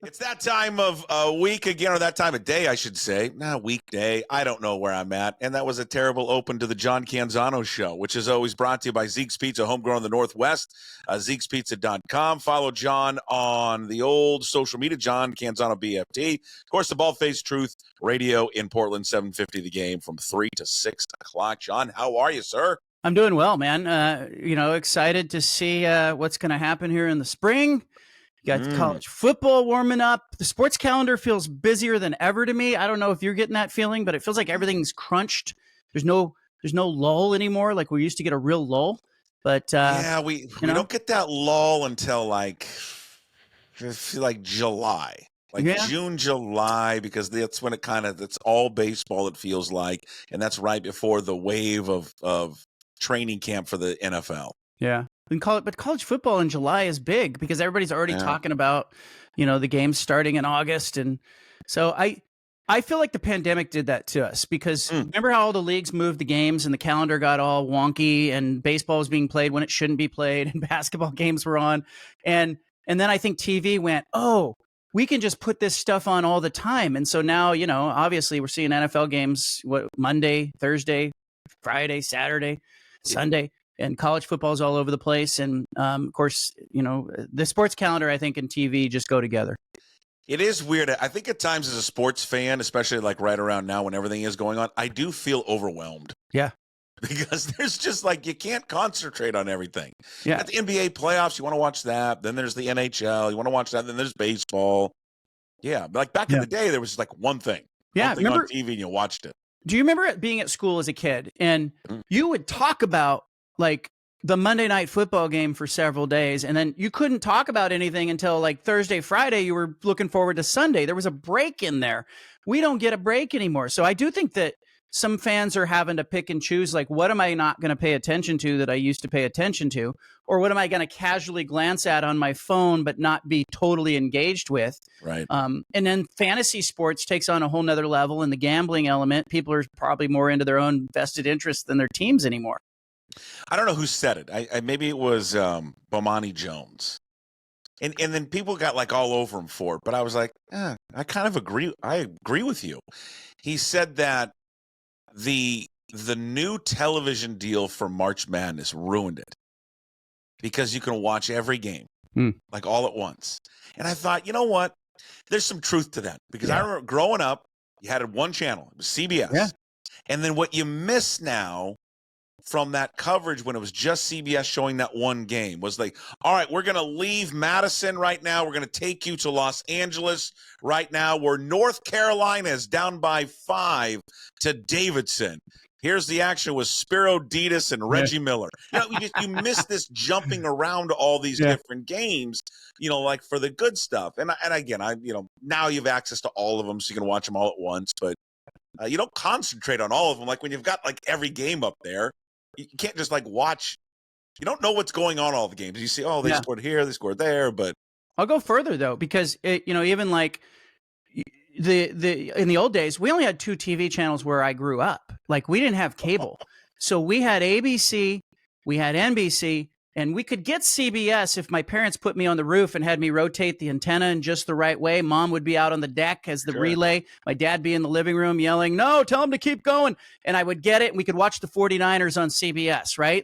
It's that time of week again, or that time of day, I should say. Weekday. I don't know where I'm at. And that was a terrible open to the John Canzano Show, which is always brought to you by Zeke's Pizza, homegrown in the Northwest. Zeke'sPizza.com. Follow John on the old social media, John Canzano BFT. Of course, the Bald-Faced Truth Radio in Portland, 750 The Game from 3 to 6 o'clock. John, how are you, sir? I'm doing well, man. Excited to see what's going to happen here in the spring. You got college football warming up. The sports calendar feels busier than ever to me. I don't know if you're getting that feeling, but it feels like everything's crunched. There's no lull anymore. Like we used to get a real lull. But we don't get that lull until like July. June, July, because that's when it's all baseball, it feels like. And that's right before the wave of training camp for the NFL. Yeah. But college football in July is big because everybody's already talking about, the games starting in August. And so I feel like the pandemic did that to us because remember how all the leagues moved the games and the calendar got all wonky and baseball was being played when it shouldn't be played and basketball games were on. And then I think TV went, we can just put this stuff on all the time. And so now, obviously we're seeing NFL games, Monday, Thursday, Friday, Saturday, Sunday. And college football is all over the place. And, of course, the sports calendar, I think, and TV just go together. It is weird. I think at times as a sports fan, especially like right around now when everything is going on, I do feel overwhelmed. Yeah. Because there's just you can't concentrate on everything. Yeah. At the NBA playoffs, you want to watch that. Then there's the NHL. You want to watch that. Then there's baseball. Yeah. But back in the day, there was just one thing. Yeah. One thing on TV and you watched it. Do you remember being at school as a kid and you would talk about the Monday night football game for several days. And then you couldn't talk about anything until Thursday, Friday, you were looking forward to Sunday. There was a break in there. We don't get a break anymore. So I do think that some fans are having to pick and choose, what am I not going to pay attention to that I used to pay attention to? Or what am I going to casually glance at on my phone, but not be totally engaged with? Right. And then fantasy sports takes on a whole nother level. And the gambling element, people are probably more into their own vested interests than their teams anymore. I don't know who said it. I maybe it was Bomani Jones, and then people got all over him for it. But I was like, I kind of agree. I agree with you. He said that the new television deal for March Madness ruined it because you can watch every game all at once. And I thought, you know what? There's some truth to that because I remember growing up, you had one channel, it was CBS, and then what you miss now from that coverage when it was just CBS showing that one game was all right, we're going to leave Madison right now. We're going to take you to Los Angeles right now where North Carolina is down by 5 to Davidson. Here's the action with Spiro Ditas and Reggie Miller. You miss this jumping around all these different games, for the good stuff. And again, now you have access to all of them so you can watch them all at once, but you don't concentrate on all of them. When you've got every game up there, you can't just watch. You don't know what's going on all the games. You see, they scored here, they scored there, but I'll go further though because even in the old days, we only had 2 TV channels where I grew up. We didn't have cable, so we had ABC, we had NBC, and we could get CBS if my parents put me on the roof and had me rotate the antenna in just the right way. Mom would be out on the deck as the relay. My dad be in the living room yelling, "No, tell him to keep going." And I would get it and we could watch the 49ers on CBS, right?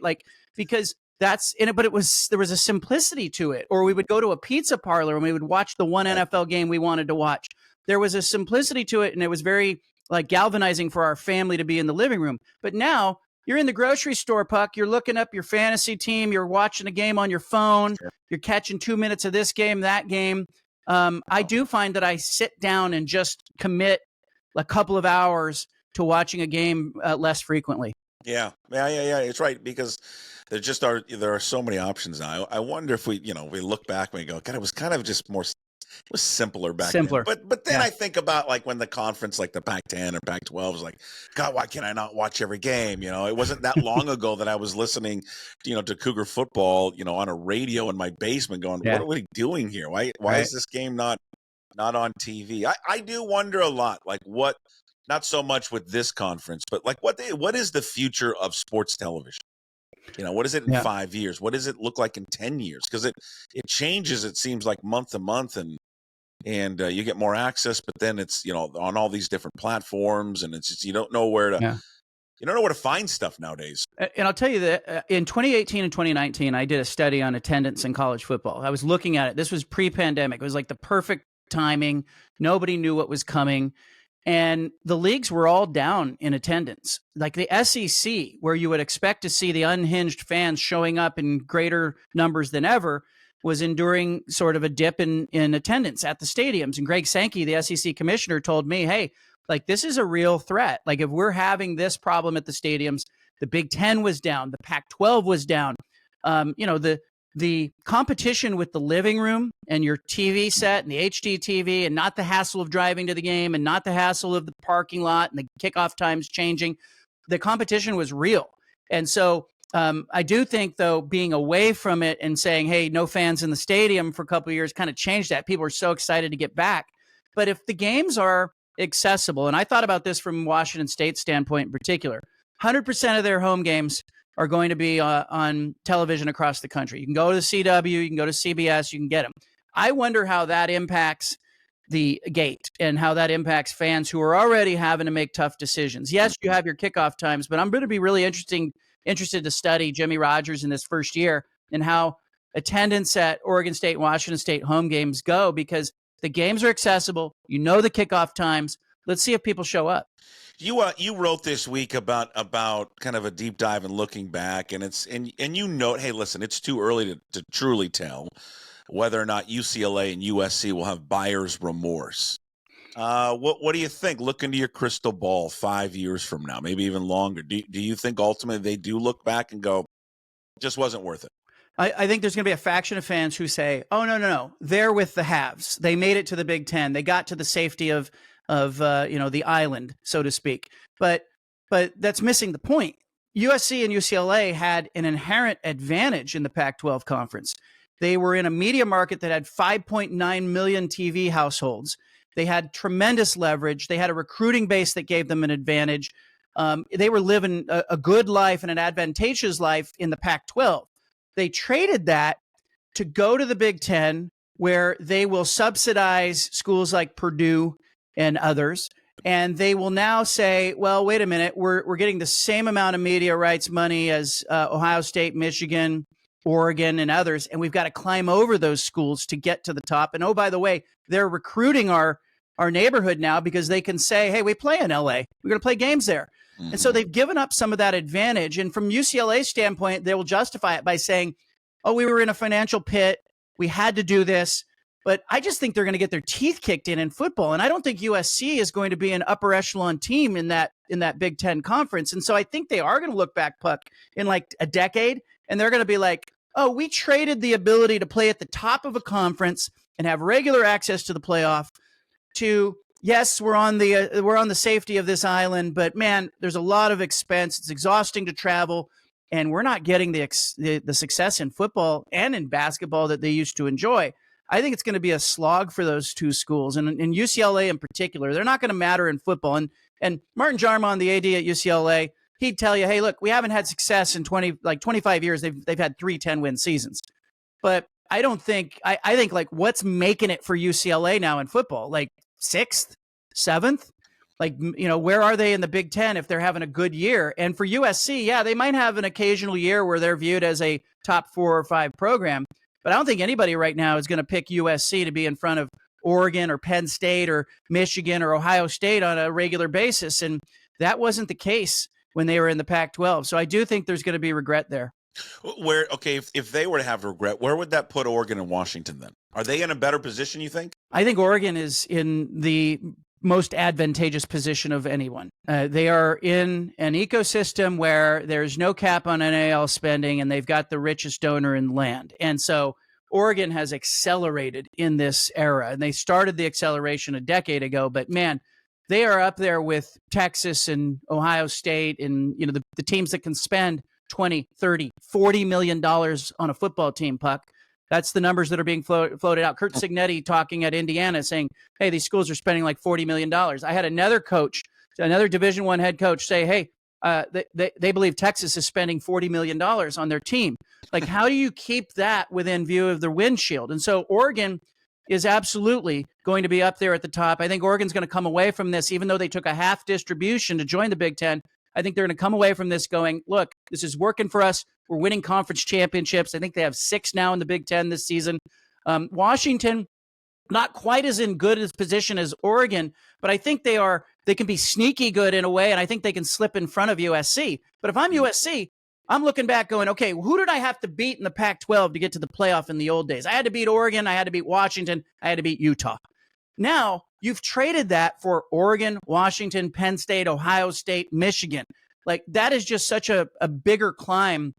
Because that's in it, but there was a simplicity to it. Or we would go to a pizza parlor and we would watch the one NFL game we wanted to watch. There was a simplicity to it and it was very galvanizing for our family to be in the living room. But now you're in the grocery store, Puck. You're looking up your fantasy team. You're watching a game on your phone. You're catching 2 minutes of this game, that game. I do find that I sit down and just commit a couple of hours to watching a game less frequently. Yeah. It's right because there are so many options now. I wonder if we look back and we go, God, it was kind of just more. It was simpler back then. But then I think about when the conference the Pac-10 or Pac-12 was God, why can I not watch every game? It wasn't that long ago that I was listening, to Cougar football, on a radio in my basement going, what are we doing here? Why is this game not on TV? I do wonder a lot, what, not so much with this conference, but what is the future of sports television? What is it in 5 years? What does it look like in 10 years? Because it changes, it seems month to month. And and you get more access, but then it's, on all these different platforms, and it's just, you don't know where to find stuff nowadays. And I'll tell you that in 2018 and 2019, I did a study on attendance in college football. I was looking at it. This was pre-pandemic. It was like the perfect timing. Nobody knew what was coming. And the leagues were all down in attendance. Like the SEC, where you would expect to see the unhinged fans showing up in greater numbers than ever, was enduring sort of a dip in attendance at the stadiums. And Greg Sankey, the SEC commissioner, told me, hey, like this is a real threat. Like if we're having this problem at the stadiums, the Big Ten was down, the Pac-12 was down. The competition with the living room and your TV set and the HD TV, and not the hassle of driving to the game and not the hassle of the parking lot and the kickoff times changing. The competition was real. And so I do think, though, being away from it and saying, hey, no fans in the stadium for a couple of years kind of changed that. People are so excited to get back. But if the games are accessible, and I thought about this from Washington State's standpoint in particular, 100% of their home games are going to be on television across the country. You can go to the CW, you can go to CBS, you can get them. I wonder how that impacts the gate and how that impacts fans who are already having to make tough decisions. Yes, you have your kickoff times, but I'm going to be really interested to study Jimmy Rogers in this first year and how attendance at Oregon State and Washington State home games go, because the games are accessible. You know the kickoff times. Let's see if people show up. You wrote this week about kind of a deep dive and looking back, and you note, hey, listen, it's too early to truly tell whether or not UCLA and USC will have buyer's remorse. What do you think? Look into your crystal ball 5 years from now, maybe even longer. Do you think ultimately they do look back and go, it just wasn't worth it? I think there's going to be a faction of fans who say, oh, no, they're with the haves. They made it to the Big Ten. They got to the safety of the island, so to speak. But that's missing the point. USC and UCLA had an inherent advantage in the Pac-12 conference. They were in a media market that had 5.9 million TV households. They had tremendous leverage. They had a recruiting base that gave them an advantage. They were living a good life and an advantageous life in the Pac-12. They traded that to go to the Big Ten, where they will subsidize schools like Purdue and others. And they will now say, well, wait a minute, we're getting the same amount of media rights money as Ohio State, Michigan, Oregon, and others. And we've got to climb over those schools to get to the top. And oh, by the way, they're recruiting our neighborhood now because they can say, hey, we play in LA. We're going to play games there. Mm-hmm. And so they've given up some of that advantage. And from UCLA's standpoint, they will justify it by saying, oh, we were in a financial pit. We had to do this. But I just think they're going to get their teeth kicked in football. And I don't think USC is going to be an upper echelon team in that Big Ten conference. And so I think they are going to look back, Puck, in like a decade, and they're going to be like, oh, we traded the ability to play at the top of a conference and have regular access to the playoff to, yes, we're on the safety of this island, but man, there's a lot of expense. It's exhausting to travel, and we're not getting the success in football and in basketball that they used to enjoy. I think it's going to be a slog for those two schools, and in UCLA in particular, they're not going to matter in football. And Martin Jarmon, the AD at UCLA, he'd tell you, hey, look, we haven't had success in 25 years. They've had 3 10-win seasons. But I don't think, I think like what's making it for UCLA now in football? Like 6th, 7th? Like, where are they in the Big Ten if they're having a good year? And for USC, yeah, they might have an occasional year where they're viewed as a top 4 or 5 program. But I don't think anybody right now is going to pick USC to be in front of Oregon or Penn State or Michigan or Ohio State on a regular basis. And that wasn't the case when they were in the Pac-12. So I do think there's going to be regret there. If they were to have regret, where would that put Oregon and Washington then? Are they in a better position, you think? I think Oregon is in the most advantageous position of anyone. They are in an ecosystem where there's no cap on NIL spending, and they've got the richest donor in land. And so Oregon has accelerated in this era, and they started the acceleration a decade ago. But man, they are up there with Texas and Ohio State and the teams that can spend $20, $30, $40 million on a football team, Puck. That's the numbers that are being floated out. Curt Cignetti talking at Indiana saying, hey, these schools are spending like $40 million. I had another Division I head coach say, hey, they believe Texas is spending $40 million on their team. Like, how do you keep that within view of the windshield? And so Oregon, is absolutely going to be up there at the top. I think Oregon's going to come away from this, even though they took a half distribution to join the Big Ten. I think they're going to come away from this going, look, this is working for us. We're winning conference championships. I think they have 6 now in the Big Ten this season. Washington, not quite as in good as position as Oregon, but I think they can be sneaky good in a way, and I think they can slip in front of USC. But if I'm USC, I'm looking back going, okay, who did I have to beat in the Pac-12 to get to the playoff in the old days? I had to beat Oregon. I had to beat Washington. I had to beat Utah. Now, you've traded that for Oregon, Washington, Penn State, Ohio State, Michigan. Like, that is just such a bigger climb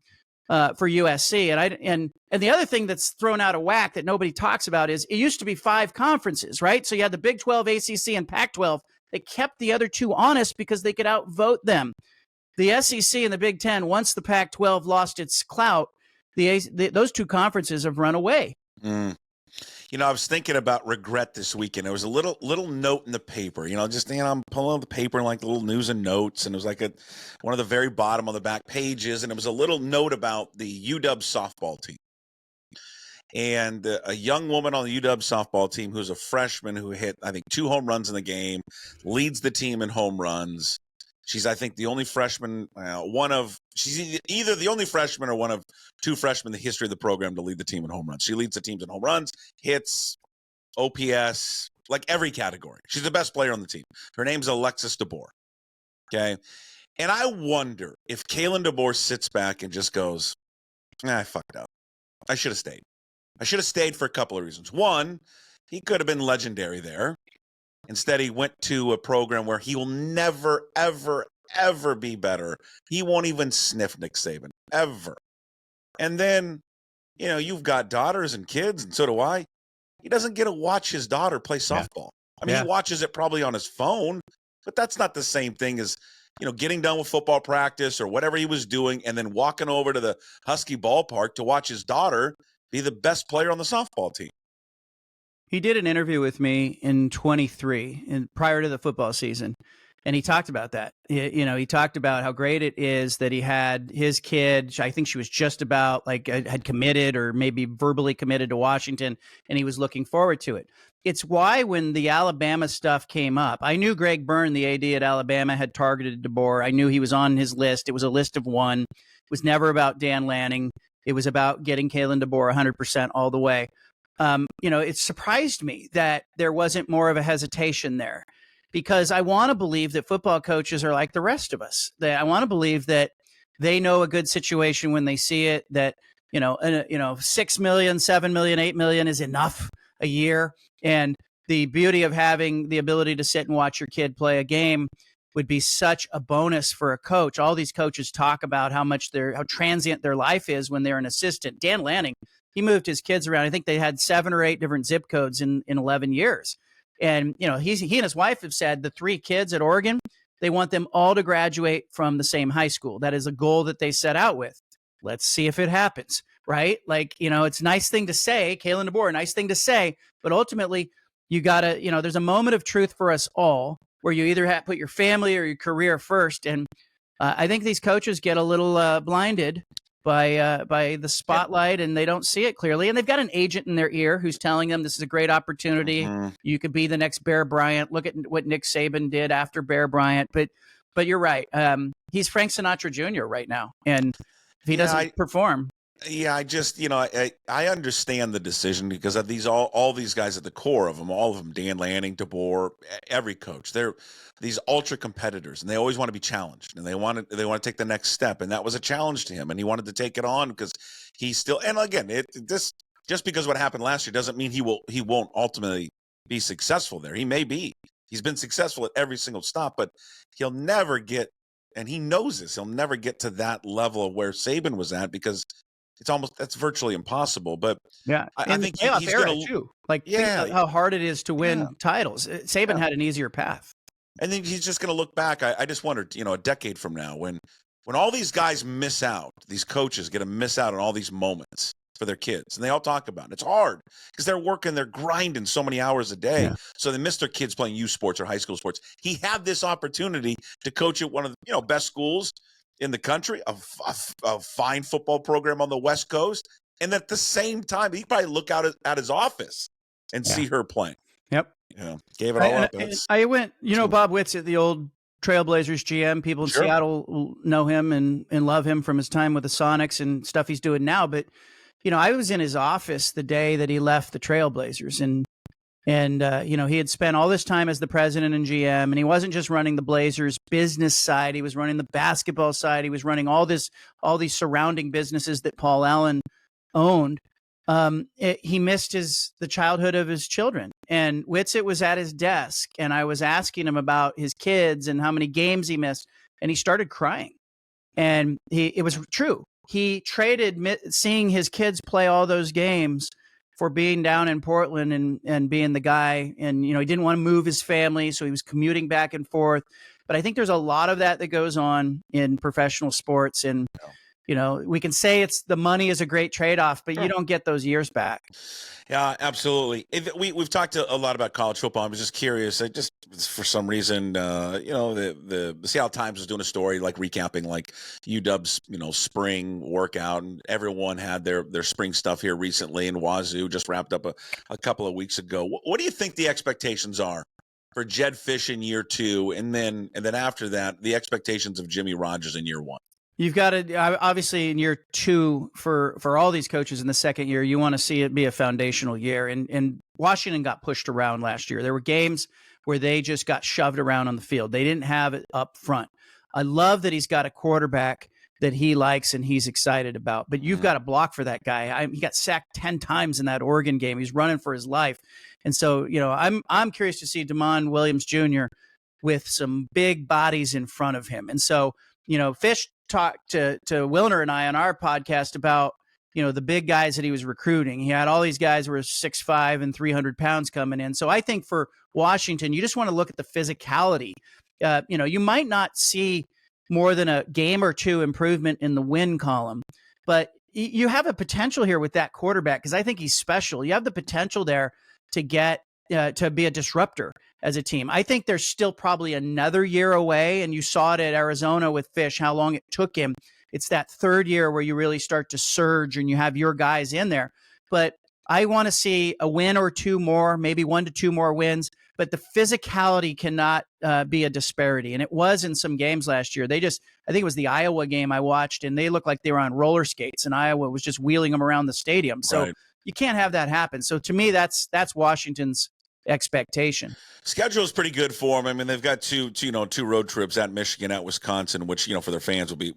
for USC. And the other thing that's thrown out of whack that nobody talks about is it used to be 5 conferences, right? So you had the Big 12, ACC, and Pac-12. They kept the other 2 honest because they could outvote them. The SEC and the Big Ten, once the Pac-12 lost its clout, those 2 conferences have run away. Mm. I was thinking about regret this weekend. There was a little note in the paper. I'm pulling up the paper and like the little news and notes, and it was like one of the very bottom on the back pages, and it was a little note about the UW softball team. And a young woman on the UW softball team who's a freshman who hit, I think, 2 home runs in the game, leads the team in home runs. She's, I think, the only freshman, she's either the only freshman or one of 2 freshmen in the history of the program to lead the team in home runs. She leads the teams in home runs, hits, OPS, like every category. She's the best player on the team. Her name's Alexis DeBoer. Okay. And I wonder if Kalen DeBoer sits back and just goes, I fucked up. I should have stayed. I should have stayed for a couple of reasons. One, he could have been legendary there. Instead, he went to a program where he will never, ever, ever be better. He won't even sniff Nick Saban, ever. And then, you've got daughters and kids, and so do I. He doesn't get to watch his daughter play softball. I mean, he watches it probably on his phone, but that's not the same thing as, getting done with football practice or whatever he was doing and then walking over to the Husky ballpark to watch his daughter be the best player on the softball team. He did an interview with me in 23 and prior to the football season. And he talked about that. He talked about how great it is that he had his kid. I think she was just about had committed or maybe verbally committed to Washington, and he was looking forward to it. It's why when the Alabama stuff came up, I knew Greg Byrne, the AD at Alabama, had targeted DeBoer. I knew he was on his list. It was a list of 1. It was never about Dan Lanning. It was about getting Kalen DeBoer 100% all the way. It surprised me that there wasn't more of a hesitation there, because I want to believe that football coaches are like the rest of us. That I want to believe that they know a good situation when they see it, that, 6 million, 7 million, 8 million is enough a year. And the beauty of having the ability to sit and watch your kid play a game would be such a bonus for a coach. All these coaches talk about how transient their life is when they're an assistant. Dan Lanning, he moved his kids around. I think they had 7 or 8 different zip codes in 11 years. And, he and his wife have said the 3 kids at Oregon, they want them all to graduate from the same high school. That is a goal that they set out with. Let's see if it happens, right? It's a nice thing to say, Kalen DeBoer, nice thing to say, but ultimately you got to, there's a moment of truth for us all where you either put your family or your career first. And I think these coaches get a little blinded by the spotlight, and they don't see it clearly. And they've got an agent in their ear who's telling them this is a great opportunity. Mm-hmm. You could be the next Bear Bryant. Look at what Nick Saban did after Bear Bryant. But you're right. He's Frank Sinatra Jr. right now. And if he doesn't perform. Yeah, I just, I understand the decision because of all these guys at the core of them, all of them, Dan Lanning, DeBoer, every coach, they're these ultra competitors, and they always want to be challenged, and they want to take the next step, and that was a challenge to him, and he wanted to take it on because he still, and again, just because what happened last year doesn't mean he won't ultimately be successful there. He may be. He's been successful at every single stop, but he'll never get, and he knows this, he'll never get to that level of where Saban was at because that's virtually impossible. But yeah, I think he's going to think how hard it is to win titles. Saban had an easier path. And then he's just going to look back. I just wondered, a decade from now, when all these guys miss out, these coaches get to miss out on all these moments for their kids, and they all talk about it. It's hard because they're grinding so many hours a day. Yeah. So they miss their kids playing youth sports or high school sports. He had this opportunity to coach at one of the best schools in the country, a fine football program on the West Coast. And at the same time, he'd probably look out at his office and see her playing. Yep. Gave it all up. I went, Bob Whitsitt, the old Trailblazers GM. People in Seattle know him and love him from his time with the Sonics and stuff he's doing now. But, I was in his office the day that he left the Trailblazers, and he had spent all this time as the president and GM, and he wasn't just running the Blazers business side. He was running the basketball side. He was running all these surrounding businesses that Paul Allen owned. He missed the childhood of his children, and Whitsitt was at his desk, and I was asking him about his kids and how many games he missed, and he started crying. And it was true. He traded seeing his kids play all those games for being down in Portland and being the guy. And, he didn't want to move his family, so he was commuting back and forth. But I think there's a lot of that goes on in professional sports. And, we can say the money is a great trade-off, but you don't get those years back. Yeah, absolutely. We've talked a lot about college football. I was just curious. For some reason, the Seattle Times was doing a story like recapping like UW's spring workout, and everyone had their spring stuff here recently. And Wazoo just wrapped up a couple of weeks ago. What do you think the expectations are for Jedd Fisch in year 2, and then after that, the expectations of Jimmy Rogers in year 1? You've got to, obviously, in year 2 for all these coaches in the second year, you want to see it be a foundational year. And Washington got pushed around last year. There were games where they just got shoved around on the field. They didn't have it up front. I love that he's got a quarterback that he likes and he's excited about. But you've got to block for that guy. He got sacked 10 times in that Oregon game. He's running for his life. And so, I'm curious to see Damon Williams Jr. with some big bodies in front of him. And so, Fisch talked to Wilner and I on our podcast about, the big guys that he was recruiting. He had all these guys who were 6'5" and 300 pounds coming in. So I think for Washington, you just want to look at the physicality. You might not see more than a game or two improvement in the win column, but you have a potential here with that quarterback, because I think he's special. You have the potential there to get to be a disruptor as a team. I think there's still probably another year away, and you saw it at Arizona with Fisch, how long it took him. It's that third year where you really start to surge and you have your guys in there. But I want to see a win or two more, maybe 1 to 2 more wins, but the physicality cannot be a disparity. And it was in some games last year. I think it was the Iowa game I watched, and they looked like they were on roller skates, and Iowa was just wheeling them around the stadium. So you can't have that happen. So to me, that's Washington's expectation. Schedule is pretty good for them. I mean, they've got two road trips at Michigan, at Wisconsin, which, for their fans will be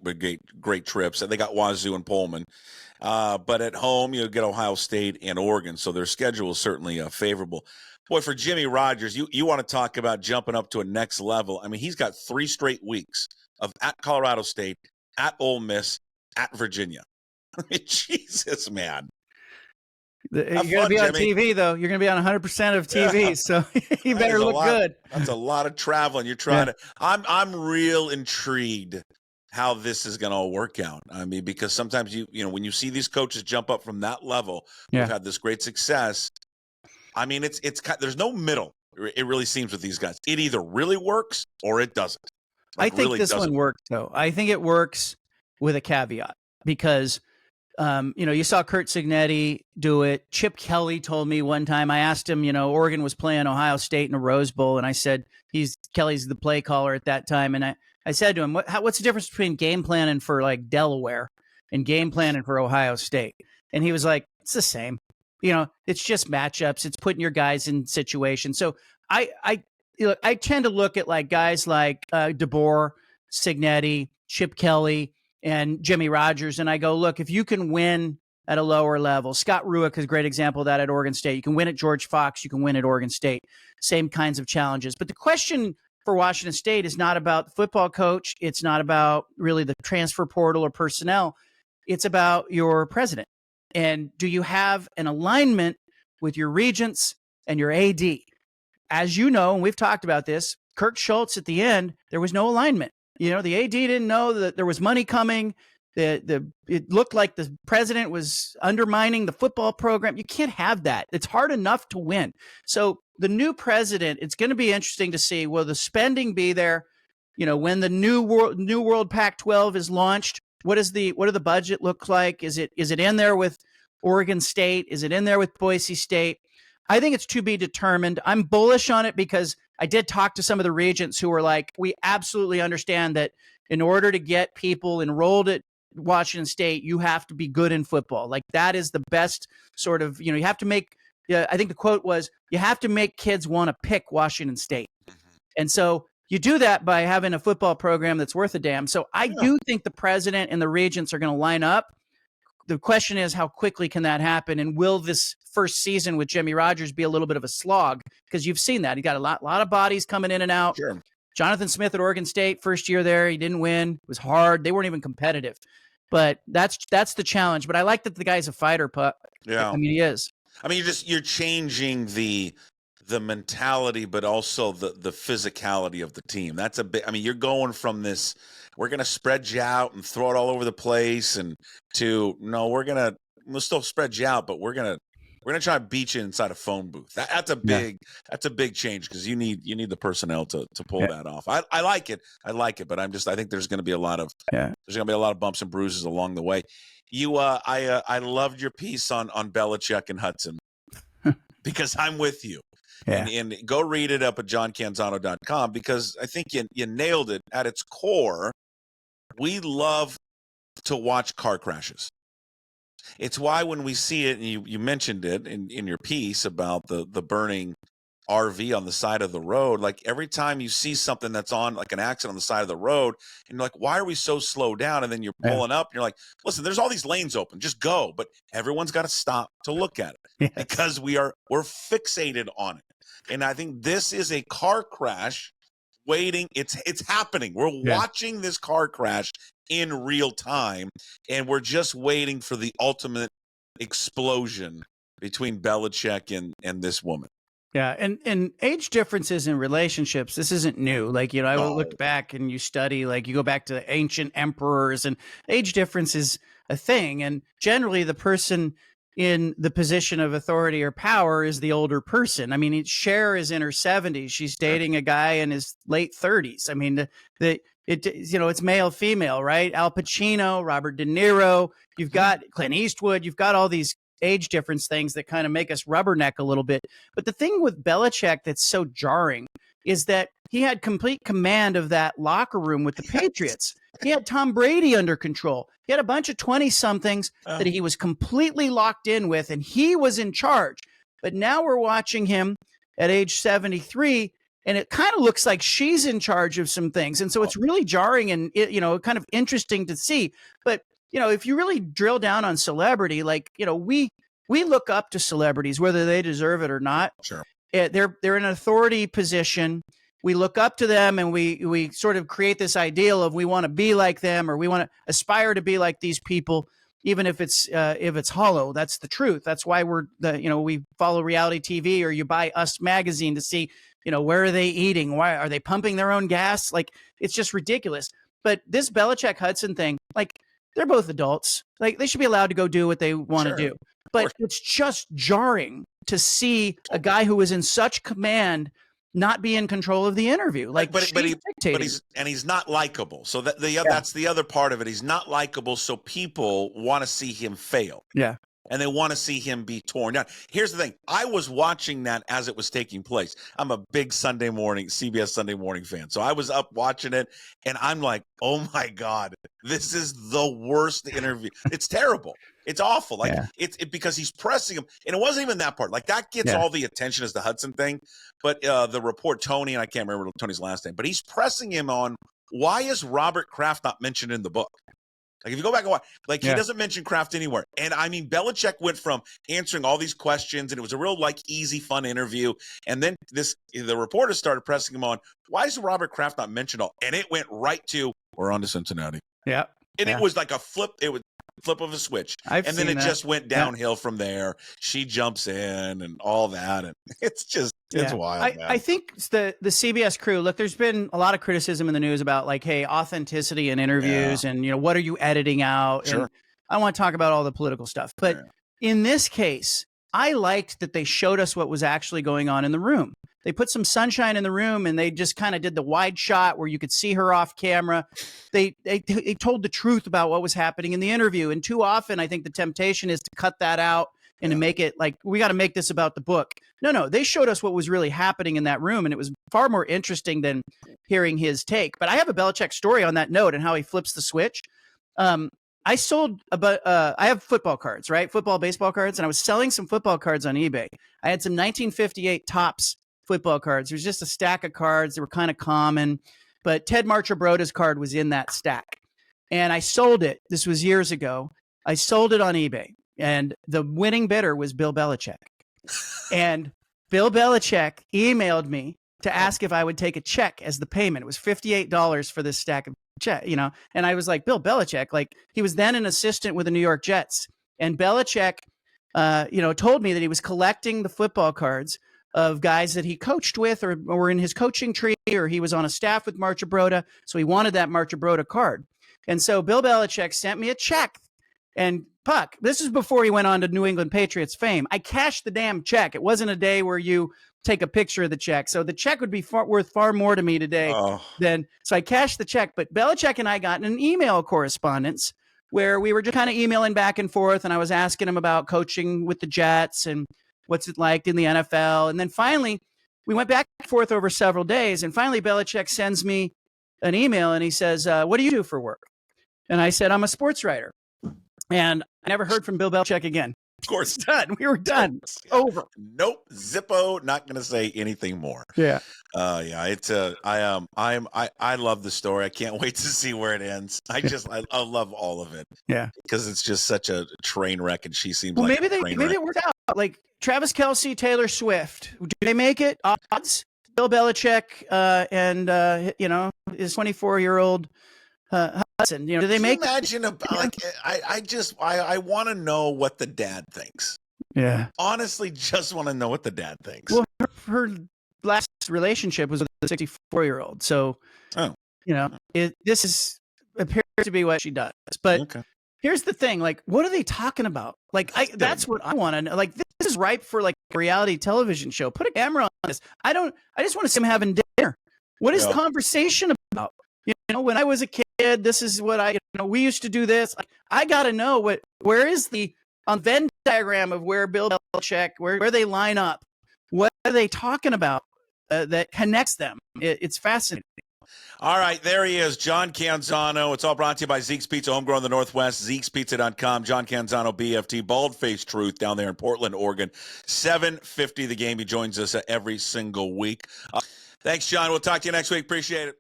great trips. They got Wazoo and Pullman. But at home, you get Ohio State and Oregon. So their schedule is certainly favorable. Boy, for Jimmy Rogers, you want to talk about jumping up to a next level. I mean, he's got 3 straight weeks of at Colorado State, at Ole Miss, at Virginia. I mean, Jesus, man. You're going to be on TV, though. You're going to be on 100% of TV, so you better look good. That's a lot of traveling. You're trying to. I'm real intrigued how this is going to all work out. I mean, because sometimes when you see these coaches jump up from that level, who've had this great success. I mean, it's there's no middle. It really seems with these guys. It either really works or it doesn't. I think really this one works, though. I think it works with a caveat, because you saw Curt Cignetti do it. Chip Kelly told me one time, I asked him, Oregon was playing Ohio State in a Rose Bowl, and I said, Kelly's the play caller at that time. And I said to him, what's the difference between game planning for like Delaware and game planning for Ohio State? And he was like, it's the same. It's just matchups. It's putting your guys in situations. So I tend to look at like guys like DeBoer, Cignetti, Chip Kelly, and Jimmy Rogers, and I go, look, if you can win at a lower level, Scott Rueck is a great example of that at Oregon State. You can win at George Fox. You can win at Oregon State. Same kinds of challenges. But the question for Washington State is not about the football coach. It's not about really the transfer portal or personnel. It's about your president. And do you have an alignment with your regents and your AD? As you know, and we've talked about this, Kirk Schultz at the end, there was no alignment. The AD didn't know that there was money coming. It looked like the president was undermining the football program. You can't have that. It's hard enough to win. So the new president, it's going to be interesting to see, will the spending be there? When the new world Pac-12 is launched, what do the budget look like? Is it in there with Oregon State? Is it in there with Boise State? I think it's to be determined. I'm bullish on it because I did talk to some of the regents who were like, we absolutely understand that in order to get people enrolled at Washington State, you have to be good in football. Like that is the best sort of, you have to make, I think the quote was, you have to make kids want to pick Washington State. And so you do that by having a football program that's worth a damn. So I do think the president and the regents are going to line up. The question is, how quickly can that happen? And will this first season with Jimmy Rogers be a little bit of a slog? Because you've seen that. He got a lot of bodies coming in and out. Sure. Jonathan Smith at Oregon State, first year there, he didn't win. It was hard. They weren't even competitive. But that's the challenge. But I like that the guy's a fighter, Puck. Yeah. I mean, he is. I mean, you're changing the mentality, but also the physicality of the team. That's a bit. I mean, you're going from this, we're going to spread you out and throw it all over the place, and to no, we'll still spread you out, but we're gonna try to beat you inside a phone booth. That's a big change because you need the personnel to pull that off. I like it, but I think there's going to be a lot of bumps and bruises along the way. I loved your piece on Belichick and Hudson because I'm with you. Yeah. And go read it up at johncanzano.com because I think you nailed it. At its core, we love to watch car crashes. It's why when we see it, and you mentioned it in your piece about the burning RV on the side of the road, like every time you see something that's on like an accident on the side of the road, and you're like, why are we so slow down? And then you're pulling up and you're like, listen, there's all these lanes open, just go. But everyone's got to stop to look at it because we're fixated on it. And I think this is a car crash waiting. It's happening. We're watching this car crash in real time, and we're just waiting for the ultimate explosion between Belichick and this woman. Yeah, and age differences in relationships, this isn't new. Like, I looked back and you study, like you go back to ancient emperors, and age difference is a thing. And generally the person in the position of authority or power is the older person. I mean, Cher is in her 70s. She's dating a guy in his late 30s. I mean, it's male, female, right? Al Pacino, Robert De Niro, you've got Clint Eastwood, you've got all these age difference things that kind of make us rubberneck a little bit. But the thing with Belichick that's so jarring is that he had complete command of that locker room with the Patriots. He had Tom Brady under control. He had a bunch of 20-somethings that he was completely locked in with, and he was in charge. But now we're watching him at age 73, and it kind of looks like she's in charge of some things. And so it's really jarring and, kind of interesting to see. But, if you really drill down on celebrity, like, we look up to celebrities, whether they deserve it or not. Sure. They're in an authority position. We look up to them and we sort of create this ideal of we want to be like them, or we want to aspire to be like these people, even if it's hollow. That's the truth. That's why we follow reality TV, or you buy Us magazine to see, where are they eating? Why are they pumping their own gas? Like, it's just ridiculous. But this Belichick Hudson thing, like, they're both adults. Like, they should be allowed to go do what they want to do. But it's just jarring to see a guy who is in such command not be in control of the interview. Like, but he's not likable. So that's the other part of it. He's not likable. So people want to see him fail. Yeah. And they want to see him be torn down. Here's the thing. I was watching that as it was taking place. I'm a big CBS Sunday Morning fan. So I was up watching it, and I'm like, oh my God, this is the worst interview. It's terrible. It's awful. Like, it's because he's pressing him. And it wasn't even that part. Like, that gets all the attention as the Hudson thing. But the report, Tony, and I can't remember Tony's last name, but he's pressing him on, why is Robert Kraft not mentioned in the book? Like, if you go back and watch, he doesn't mention Kraft anywhere. And I mean, Belichick went from answering all these questions, and it was a real, easy, fun interview. And then the reporter started pressing him on, why is Robert Kraft not mentioned all? And it went right to, we're on to Cincinnati. Yeah. And it was like a flip. It was flip of a switch. And then it just went downhill from there. She jumps in and all that. And it's just, it's wild. I think the CBS crew, look, there's been a lot of criticism in the news about, hey, authenticity in interviews and, what are you editing out? Sure. And I want to talk about all the political stuff. But in this case, I liked that they showed us what was actually going on in the room. They put some sunshine in the room, and they just kind of did the wide shot where you could see her off camera. They told the truth about what was happening in the interview. And too often, I think the temptation is to cut that out and to make it like, we got to make this about the book. No. They showed us what was really happening in that room, and it was far more interesting than hearing his take. But I have a Belichick story on that note and how he flips the switch. I have football cards, right? Football, baseball cards. And I was selling some football cards on eBay. I had some 1958 Topps football cards. There was just a stack of cards that were kind of common, but Ted Marchibroda's card was in that stack. And I sold it. This was years ago. I sold it on eBay, and the winning bidder was Bill Belichick. And Bill Belichick emailed me to ask if I would take a check as the payment. It was $58 for this stack of check, and I was like, Bill Belichick, like, he was then an assistant with the New York Jets. And Belichick, told me that he was collecting the football cards of guys that he coached with or were in his coaching tree, or he was on a staff with Marchibroda. So he wanted that Marchibroda card. And so Bill Belichick sent me a check. And Puck, this is before he went on to New England Patriots fame. I cashed the damn check. It wasn't a day where you take a picture of the check. So the check would be worth far more to me today so I cashed the check. But Belichick and I got in an email correspondence where we were just kind of emailing back and forth. And I was asking him about coaching with the Jets and what's it like in the NFL. And then finally, we went back and forth over several days. And finally, Belichick sends me an email and he says, what do you do for work? And I said, I'm a sports writer. And I never heard from Bill Belichick again. Of course. Done. We were done. Over. Nope. Zippo. Not going to say anything more. Yeah. It's I love the story. I can't wait to see where it ends. I love all of it. Yeah. Because it's just such a train wreck, and she seems maybe it worked out. Like Travis Kelce, Taylor Swift. Do they make it? Odds? Bill Belichick and his 24-year-old Hudson. Do they make? Imagine I want to know what the dad thinks. Yeah. Honestly, just want to know what the dad thinks. Well, her last relationship was with a 64-year-old. So, this appears to be what she does. But here's the thing: like, what are they talking about? Like, that's what I want to know. Like, this is ripe for like a reality television show. Put a camera on this. I just want to see him having dinner. What is the conversation about? When I was a kid, this is what we used to do this. I got to know where is the on Venn diagram of where Bill Belichick, where they line up. What are they talking about that connects them? It's fascinating. All right, there he is, John Canzano. It's all brought to you by Zeke's Pizza, homegrown in the Northwest, Zeke'sPizza.com. John Canzano, BFT, Bald-Faced Truth down there in Portland, Oregon. 7:50 the game. He joins us every single week. Thanks, John. We'll talk to you next week. Appreciate it.